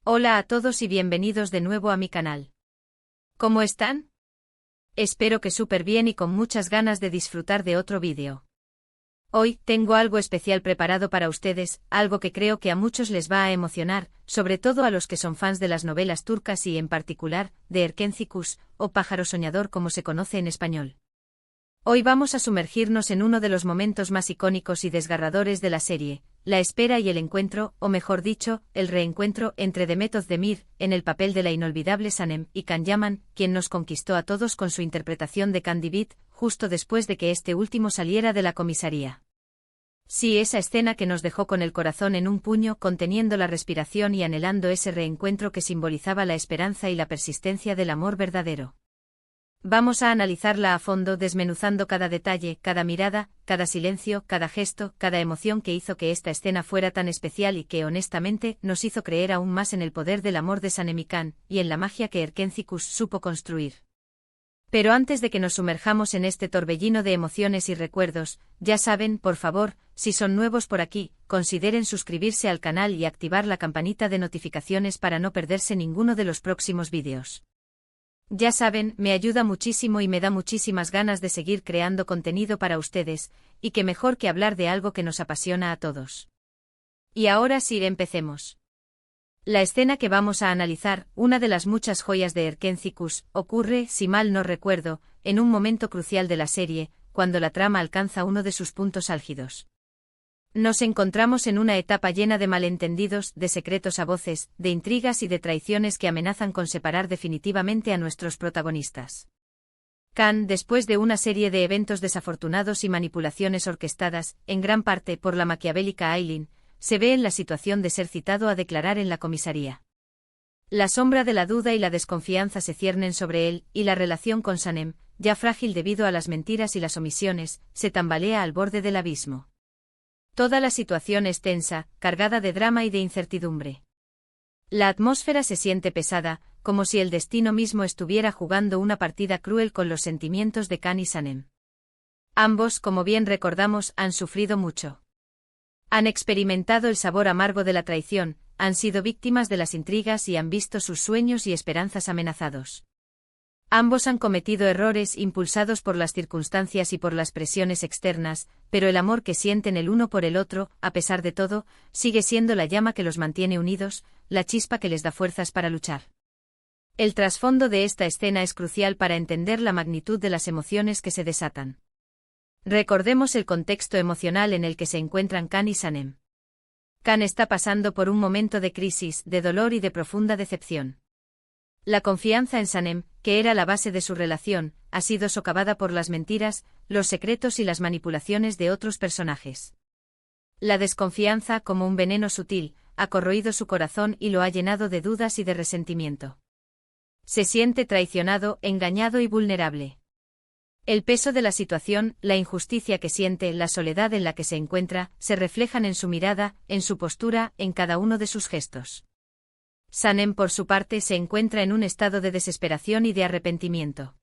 Hola a todos y bienvenidos de nuevo a mi canal. ¿Cómo están? Espero que súper bien y con muchas ganas de disfrutar de otro vídeo. Hoy tengo algo especial preparado para ustedes, algo que creo que a muchos les va a emocionar, sobre todo a los que son fans de las novelas turcas y en particular, de Erkenci Kuş, o Pájaro Soñador como se conoce en español. Hoy vamos a sumergirnos en uno de los momentos más icónicos y desgarradores de la serie, la espera y el encuentro, o mejor dicho, el reencuentro entre Demet Özdemir, en el papel de la inolvidable Sanem, y Can Yaman, quien nos conquistó a todos con su interpretación de Can Divit, justo después de que este último saliera de la comisaría. Sí, esa escena que nos dejó con el corazón en un puño, conteniendo la respiración y anhelando ese reencuentro que simbolizaba la esperanza y la persistencia del amor verdadero. Vamos a analizarla a fondo, desmenuzando cada detalle, cada mirada, cada silencio, cada gesto, cada emoción que hizo que esta escena fuera tan especial y que honestamente nos hizo creer aún más en el poder del amor de Sanem y Can, y en la magia que Erkenci Kuş supo construir. Pero antes de que nos sumerjamos en este torbellino de emociones y recuerdos, ya saben, por favor, si son nuevos por aquí, consideren suscribirse al canal y activar la campanita de notificaciones para no perderse ninguno de los próximos vídeos. Ya saben, me ayuda muchísimo y me da muchísimas ganas de seguir creando contenido para ustedes, y qué mejor que hablar de algo que nos apasiona a todos. Y ahora sí, empecemos. La escena que vamos a analizar, una de las muchas joyas de Erkenci Kuş, ocurre, si mal no recuerdo, en un momento crucial de la serie, cuando la trama alcanza uno de sus puntos álgidos. Nos encontramos en una etapa llena de malentendidos, de secretos a voces, de intrigas y de traiciones que amenazan con separar definitivamente a nuestros protagonistas. Can, después de una serie de eventos desafortunados y manipulaciones orquestadas, en gran parte por la maquiavélica Aylin, se ve en la situación de ser citado a declarar en la comisaría. La sombra de la duda y la desconfianza se ciernen sobre él, y la relación con Sanem, ya frágil debido a las mentiras y las omisiones, se tambalea al borde del abismo. Toda la situación es tensa, cargada de drama y de incertidumbre. La atmósfera se siente pesada, como si el destino mismo estuviera jugando una partida cruel con los sentimientos de Can y Sanem. Ambos, como bien recordamos, han sufrido mucho. Han experimentado el sabor amargo de la traición, han sido víctimas de las intrigas y han visto sus sueños y esperanzas amenazados. Ambos han cometido errores impulsados por las circunstancias y por las presiones externas, pero el amor que sienten el uno por el otro, a pesar de todo, sigue siendo la llama que los mantiene unidos, la chispa que les da fuerzas para luchar. El trasfondo de esta escena es crucial para entender la magnitud de las emociones que se desatan. Recordemos el contexto emocional en el que se encuentran Can y Sanem. Can está pasando por un momento de crisis, de dolor y de profunda decepción. La confianza en Sanem, que era la base de su relación, ha sido socavada por las mentiras, los secretos y las manipulaciones de otros personajes. La desconfianza, como un veneno sutil, ha corroído su corazón y lo ha llenado de dudas y de resentimiento. Se siente traicionado, engañado y vulnerable. El peso de la situación, la injusticia que siente, la soledad en la que se encuentra, se reflejan en su mirada, en su postura, en cada uno de sus gestos. Sanem, por su parte, se encuentra en un estado de desesperación y de arrepentimiento.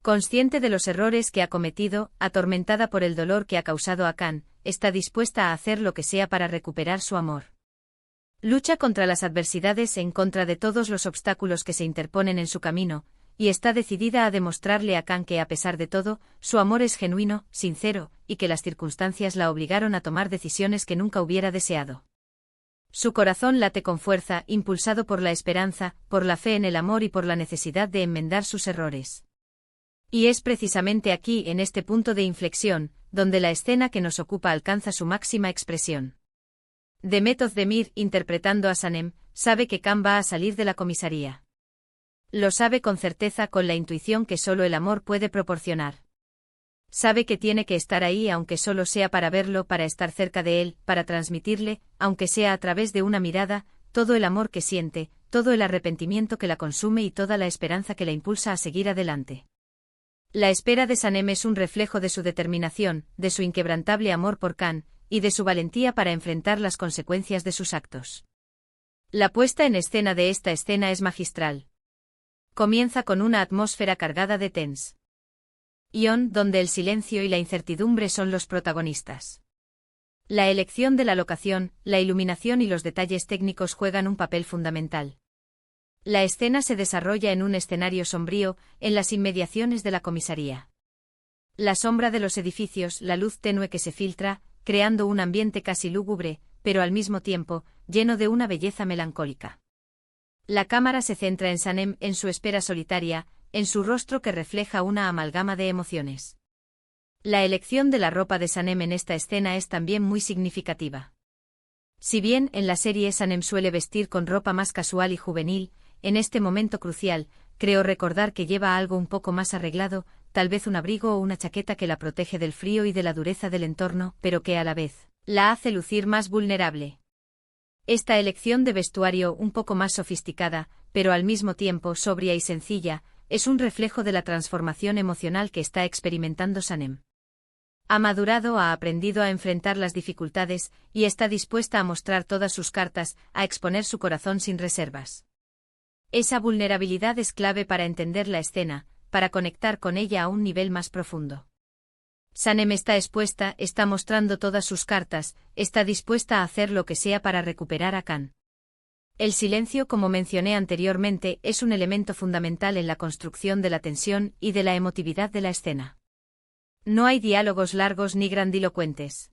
Consciente de los errores que ha cometido, atormentada por el dolor que ha causado a Can, está dispuesta a hacer lo que sea para recuperar su amor. Lucha contra las adversidades, en contra de todos los obstáculos que se interponen en su camino, y está decidida a demostrarle a Can que, a pesar de todo, su amor es genuino, sincero, y que las circunstancias la obligaron a tomar decisiones que nunca hubiera deseado. Su corazón late con fuerza, impulsado por la esperanza, por la fe en el amor y por la necesidad de enmendar sus errores. Y es precisamente aquí, en este punto de inflexión, donde la escena que nos ocupa alcanza su máxima expresión. Demet Özdemir, interpretando a Sanem, sabe que Can va a salir de la comisaría. Lo sabe con certeza, con la intuición que solo el amor puede proporcionar. Sabe que tiene que estar ahí aunque solo sea para verlo, para estar cerca de él, para transmitirle, aunque sea a través de una mirada, todo el amor que siente, todo el arrepentimiento que la consume y toda la esperanza que la impulsa a seguir adelante. La espera de Sanem es un reflejo de su determinación, de su inquebrantable amor por Can, y de su valentía para enfrentar las consecuencias de sus actos. La puesta en escena de esta escena es magistral. Comienza con una atmósfera cargada de tensión, donde el silencio y la incertidumbre son los protagonistas. La elección de la locación, la iluminación y los detalles técnicos juegan un papel fundamental. La escena se desarrolla en un escenario sombrío, en las inmediaciones de la comisaría. La sombra de los edificios, la luz tenue que se filtra, creando un ambiente casi lúgubre, pero al mismo tiempo, lleno de una belleza melancólica. La cámara se centra en Sanem, en su espera solitaria, en su rostro que refleja una amalgama de emociones. La elección de la ropa de Sanem en esta escena es también muy significativa. Si bien en la serie Sanem suele vestir con ropa más casual y juvenil, en este momento crucial, creo recordar que lleva algo un poco más arreglado, tal vez un abrigo o una chaqueta que la protege del frío y de la dureza del entorno, pero que a la vez la hace lucir más vulnerable. Esta elección de vestuario un poco más sofisticada, pero al mismo tiempo sobria y sencilla, es un reflejo de la transformación emocional que está experimentando Sanem. Ha madurado, ha aprendido a enfrentar las dificultades, y está dispuesta a mostrar todas sus cartas, a exponer su corazón sin reservas. Esa vulnerabilidad es clave para entender la escena, para conectar con ella a un nivel más profundo. Sanem está expuesta, está mostrando todas sus cartas, está dispuesta a hacer lo que sea para recuperar a Khan. El silencio, como mencioné anteriormente, es un elemento fundamental en la construcción de la tensión y de la emotividad de la escena. No hay diálogos largos ni grandilocuentes.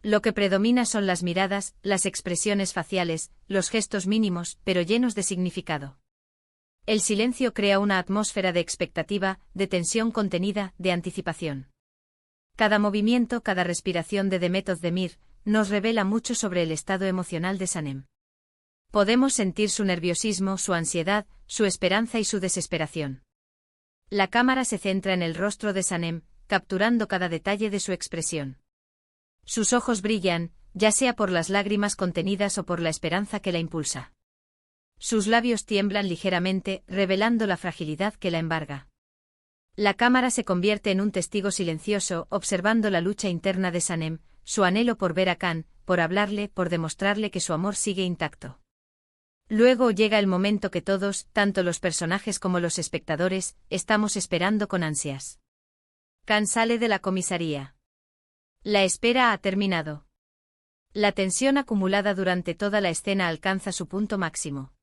Lo que predomina son las miradas, las expresiones faciales, los gestos mínimos, pero llenos de significado. El silencio crea una atmósfera de expectativa, de tensión contenida, de anticipación. Cada movimiento, cada respiración de Demet Özdemir, nos revela mucho sobre el estado emocional de Sanem. Podemos sentir su nerviosismo, su ansiedad, su esperanza y su desesperación. La cámara se centra en el rostro de Sanem, capturando cada detalle de su expresión. Sus ojos brillan, ya sea por las lágrimas contenidas o por la esperanza que la impulsa. Sus labios tiemblan ligeramente, revelando la fragilidad que la embarga. La cámara se convierte en un testigo silencioso, observando la lucha interna de Sanem, su anhelo por ver a Khan, por hablarle, por demostrarle que su amor sigue intacto. Luego llega el momento que todos, tanto los personajes como los espectadores, estamos esperando con ansias. Khan sale de la comisaría. La espera ha terminado. La tensión acumulada durante toda la escena alcanza su punto máximo.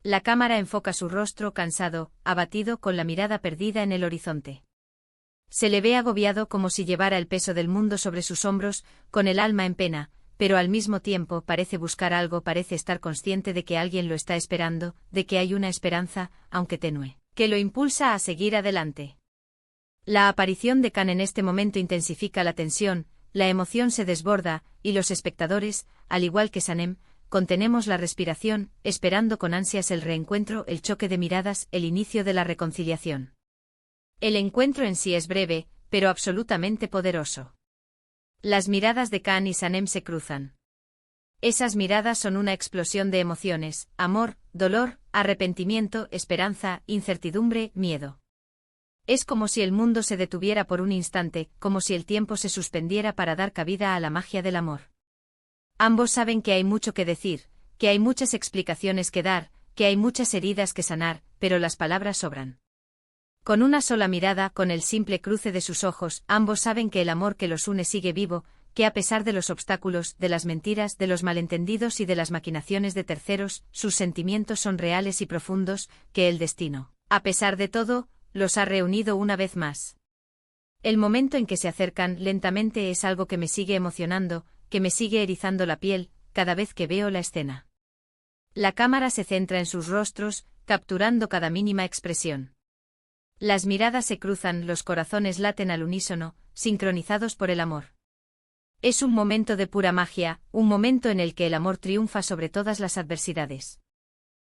La cámara enfoca su rostro cansado, abatido, con la mirada perdida en el horizonte. Se le ve agobiado como si llevara el peso del mundo sobre sus hombros, con el alma en pena, pero al mismo tiempo parece buscar algo, parece estar consciente de que alguien lo está esperando, de que hay una esperanza, aunque tenue, que lo impulsa a seguir adelante. La aparición de Khan en este momento intensifica la tensión, la emoción se desborda, y los espectadores, al igual que Sanem, contenemos la respiración, esperando con ansias el reencuentro, el choque de miradas, el inicio de la reconciliación. El encuentro en sí es breve, pero absolutamente poderoso. Las miradas de Khan y Sanem se cruzan. Esas miradas son una explosión de emociones: amor, dolor, arrepentimiento, esperanza, incertidumbre, miedo. Es como si el mundo se detuviera por un instante, como si el tiempo se suspendiera para dar cabida a la magia del amor. Ambos saben que hay mucho que decir, que hay muchas explicaciones que dar, que hay muchas heridas que sanar, pero las palabras sobran. Con una sola mirada, con el simple cruce de sus ojos, ambos saben que el amor que los une sigue vivo, que a pesar de los obstáculos, de las mentiras, de los malentendidos y de las maquinaciones de terceros, sus sentimientos son reales y profundos, que el destino, a pesar de todo, los ha reunido una vez más. El momento en que se acercan lentamente es algo que me sigue emocionando, que me sigue erizando la piel, cada vez que veo la escena. La cámara se centra en sus rostros, capturando cada mínima expresión. Las miradas se cruzan, los corazones laten al unísono, sincronizados por el amor. Es un momento de pura magia, un momento en el que el amor triunfa sobre todas las adversidades.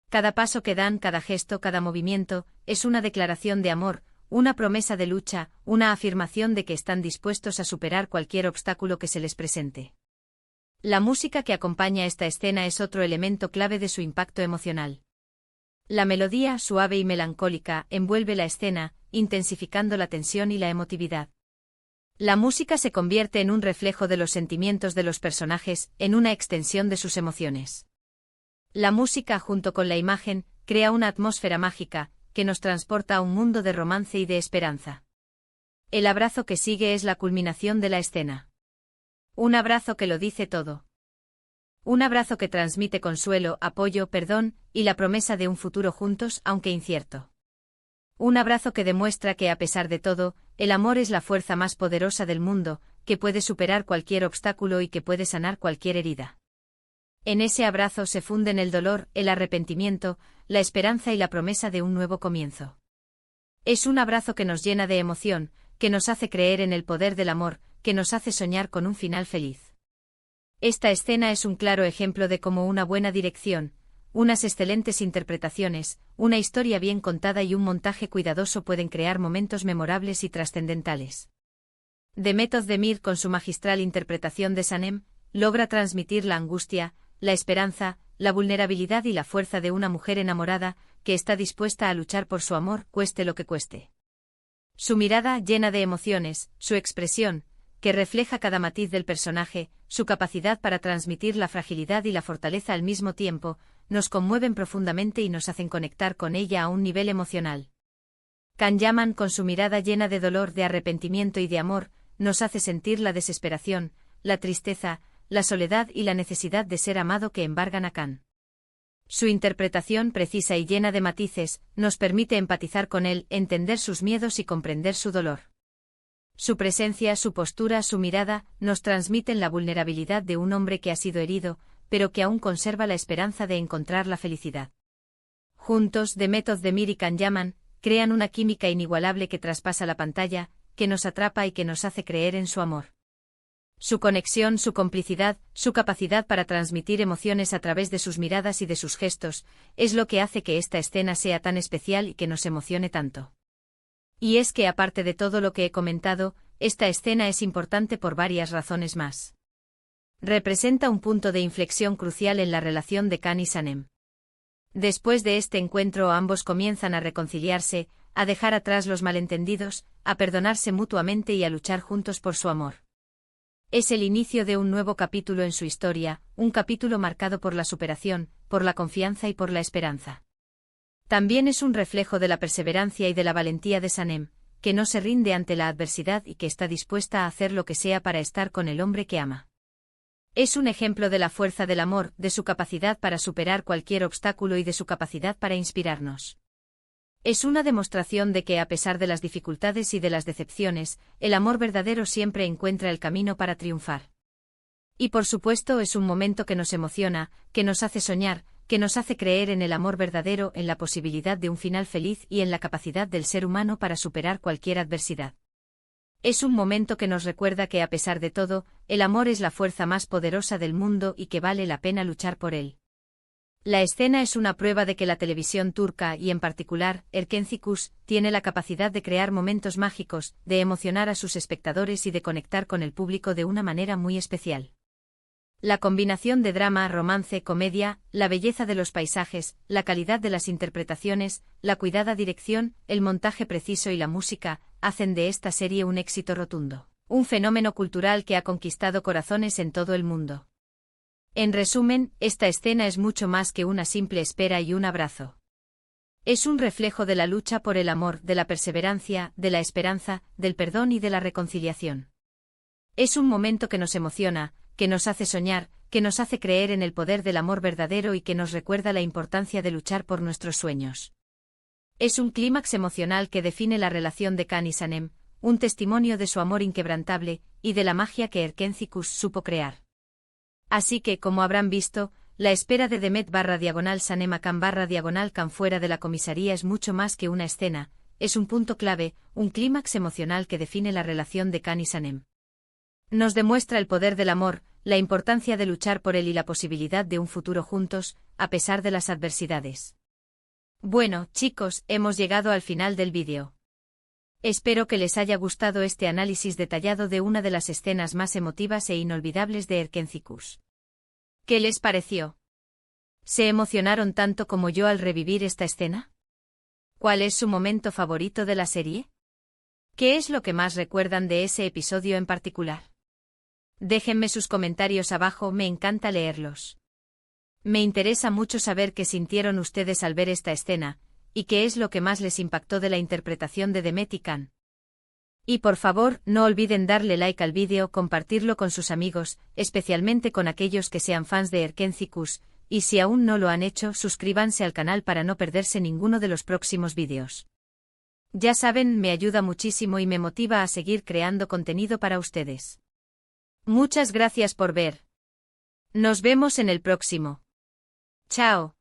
Cada paso que dan, cada gesto, cada movimiento, es una declaración de amor, una promesa de lucha, una afirmación de que están dispuestos a superar cualquier obstáculo que se les presente. La música que acompaña esta escena es otro elemento clave de su impacto emocional. La melodía, suave y melancólica, envuelve la escena, intensificando la tensión y la emotividad. La música se convierte en un reflejo de los sentimientos de los personajes, en una extensión de sus emociones. La música, junto con la imagen, crea una atmósfera mágica, que nos transporta a un mundo de romance y de esperanza. El abrazo que sigue es la culminación de la escena. Un abrazo que lo dice todo. Un abrazo que transmite consuelo, apoyo, perdón, y la promesa de un futuro juntos, aunque incierto. Un abrazo que demuestra que a pesar de todo, el amor es la fuerza más poderosa del mundo, que puede superar cualquier obstáculo y que puede sanar cualquier herida. En ese abrazo se funden el dolor, el arrepentimiento, la esperanza y la promesa de un nuevo comienzo. Es un abrazo que nos llena de emoción, que nos hace creer en el poder del amor, que nos hace soñar con un final feliz. Esta escena es un claro ejemplo de cómo una buena dirección, unas excelentes interpretaciones, una historia bien contada y un montaje cuidadoso pueden crear momentos memorables y trascendentales. Demet Özdemir, con su magistral interpretación de Sanem, logra transmitir la angustia, la esperanza, la vulnerabilidad y la fuerza de una mujer enamorada, que está dispuesta a luchar por su amor, cueste lo que cueste. Su mirada, llena de emociones, su expresión, que refleja cada matiz del personaje, su capacidad para transmitir la fragilidad y la fortaleza al mismo tiempo, nos conmueven profundamente y nos hacen conectar con ella a un nivel emocional. Can Yaman, con su mirada llena de dolor, de arrepentimiento y de amor, nos hace sentir la desesperación, la tristeza, la soledad y la necesidad de ser amado que embargan a Can. Su interpretación, precisa y llena de matices, nos permite empatizar con él, entender sus miedos y comprender su dolor. Su presencia, su postura, su mirada, nos transmiten la vulnerabilidad de un hombre que ha sido herido, pero que aún conserva la esperanza de encontrar la felicidad. Juntos, Demet Özdemir y Can Yaman crean una química inigualable que traspasa la pantalla, que nos atrapa y que nos hace creer en su amor. Su conexión, su complicidad, su capacidad para transmitir emociones a través de sus miradas y de sus gestos, es lo que hace que esta escena sea tan especial y que nos emocione tanto. Y es que, aparte de todo lo que he comentado, esta escena es importante por varias razones más. Representa un punto de inflexión crucial en la relación de Can y Sanem. Después de este encuentro ambos comienzan a reconciliarse, a dejar atrás los malentendidos, a perdonarse mutuamente y a luchar juntos por su amor. Es el inicio de un nuevo capítulo en su historia, un capítulo marcado por la superación, por la confianza y por la esperanza. También es un reflejo de la perseverancia y de la valentía de Sanem, que no se rinde ante la adversidad y que está dispuesta a hacer lo que sea para estar con el hombre que ama. Es un ejemplo de la fuerza del amor, de su capacidad para superar cualquier obstáculo y de su capacidad para inspirarnos. Es una demostración de que a pesar de las dificultades y de las decepciones, el amor verdadero siempre encuentra el camino para triunfar. Y por supuesto es un momento que nos emociona, que nos hace soñar, que nos hace creer en el amor verdadero, en la posibilidad de un final feliz y en la capacidad del ser humano para superar cualquier adversidad. Es un momento que nos recuerda que a pesar de todo, el amor es la fuerza más poderosa del mundo y que vale la pena luchar por él. La escena es una prueba de que la televisión turca y en particular, Erkenci tiene la capacidad de crear momentos mágicos, de emocionar a sus espectadores y de conectar con el público de una manera muy especial. La combinación de drama, romance, comedia, la belleza de los paisajes, la calidad de las interpretaciones, la cuidada dirección, el montaje preciso y la música, hacen de esta serie un éxito rotundo, un fenómeno cultural que ha conquistado corazones en todo el mundo. En resumen, esta escena es mucho más que una simple espera y un abrazo. Es un reflejo de la lucha por el amor, de la perseverancia, de la esperanza, del perdón y de la reconciliación. Es un momento que nos emociona, que nos hace soñar, que nos hace creer en el poder del amor verdadero y que nos recuerda la importancia de luchar por nuestros sueños. Es un clímax emocional que define la relación de Can y Sanem, un testimonio de su amor inquebrantable y de la magia que Erkenci supo crear. Así que, como habrán visto, la espera de Demet/Sanem a Can/Can fuera de la comisaría es mucho más que una escena, es un punto clave, un clímax emocional que define la relación de Can y Sanem. Nos demuestra el poder del amor, la importancia de luchar por él y la posibilidad de un futuro juntos, a pesar de las adversidades. Bueno, chicos, hemos llegado al final del vídeo. Espero que les haya gustado este análisis detallado de una de las escenas más emotivas e inolvidables de Erkenci. ¿Qué les pareció? ¿Se emocionaron tanto como yo al revivir esta escena? ¿Cuál es su momento favorito de la serie? ¿Qué es lo que más recuerdan de ese episodio en particular? Déjenme sus comentarios abajo, me encanta leerlos. Me interesa mucho saber qué sintieron ustedes al ver esta escena, y qué es lo que más les impactó de la interpretación de Demet y Can. Y por favor, no olviden darle like al vídeo, compartirlo con sus amigos, especialmente con aquellos que sean fans de Erkencicus, y si aún no lo han hecho, suscríbanse al canal para no perderse ninguno de los próximos vídeos. Ya saben, me ayuda muchísimo y me motiva a seguir creando contenido para ustedes. Muchas gracias por ver. Nos vemos en el próximo. Chao.